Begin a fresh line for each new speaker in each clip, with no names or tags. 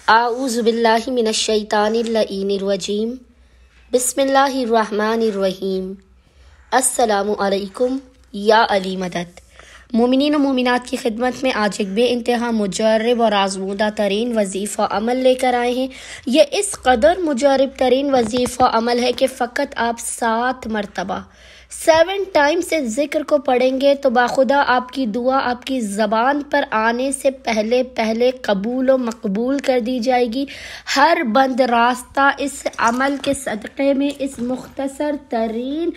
اعوذ باللہ من الشیطان اللعین الرجیم بسم اللہ الرحمن الرحیم السلام علیکم یا علی مدد۔ مومنین و مومنات کی خدمت میں آج ایک بے انتہا مجرب اور آزمودہ ترین وظیفہ عمل لے کر آئے ہیں۔ یہ اس قدر مجرب ترین وظیفہ عمل ہے کہ فقط آپ 7 مرتبہ 7 ٹائمز سے ذکر کو پڑھیں گے تو باخدا آپ کی دعا آپ کی زبان پر آنے سے پہلے قبول و مقبول کر دی جائے گی۔ ہر بند راستہ اس عمل کے صدقے میں، اس مختصر ترین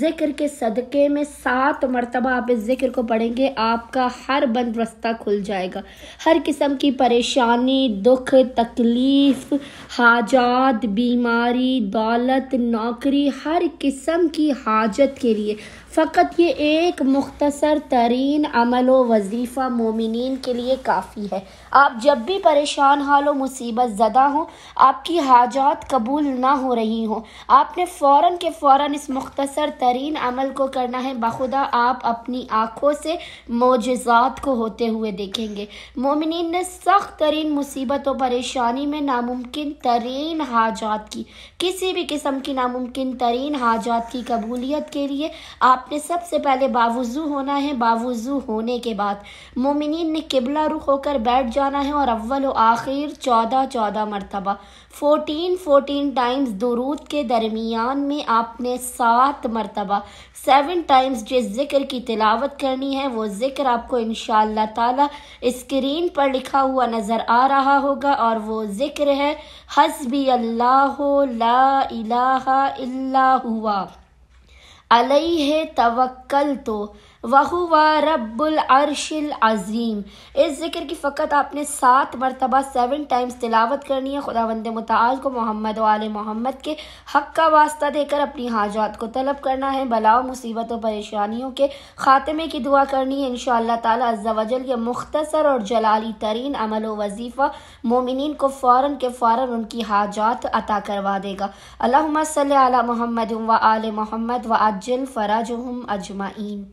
ذکر کے صدقے میں 7 مرتبہ آپ اس ذکر کو پڑھیں گے، آپ کا ہر بند راستہ کھل جائے گا۔ ہر قسم کی پریشانی، دکھ، تکلیف، حاجات، بیماری، دولت، نوکری، ہر قسم کی حاجت کے لیے فقط یہ ایک مختصر ترین عمل و وظیفہ مومنین کے لیے کافی ہے۔ آپ جب بھی پریشان حال و مصیبت زدہ ہوں، آپ کی حاجات قبول نہ ہو رہی ہوں، آپ نے فوراً اس مختصر ترین عمل کو کرنا ہے۔ بخدا آپ اپنی آنکھوں سے معجزات کو ہوتے ہوئے دیکھیں گے۔ مومنین نے سخت ترین مصیبت و پریشانی میں ناممکن ترین حاجات کی، کسی بھی قسم کی ناممکن ترین حاجات کی قبولیت کے لیے آپ نے سب سے پہلے باوضو ہونا ہے۔ باوضو ہونے کے بعد مومنین نے قبلہ رخ ہو کر بیٹھ جانا ہے اور اول و آخر 14 مرتبہ 14 ٹائمز درود کے درمیان میں آپ نے 7 مرتبہ 7 ٹائمز جس ذکر کی تلاوت کرنی ہے، وہ ذکر آپ کو انشاءاللہ تعالی اسکرین پر لکھا ہوا نظر آ رہا ہوگا، اور وہ ذکر ہے حسبی اللہ لا الہ الا ہوا علیہ توکلت وہو رب العرش العظیم۔ اس ذکر کی فقط آپ نے 7 مرتبہ 7 ٹائمز تلاوت کرنی ہے۔ خداوند متعال کو محمد و آل محمد کے حق کا واسطہ دے کر اپنی حاجات کو طلب کرنا ہے، بلا و مصیبت و پریشانیوں کے خاتمے کی دعا کرنی ہے۔ انشاءاللہ تعالی عز و جل یہ مختصر اور جلالی ترین عمل و وظیفہ مومنین کو فوراً ان کی حاجات عطا کروا دے گا۔ اللہم صلی علی محمد و آل محمد وعجل فرجہم اجمعین۔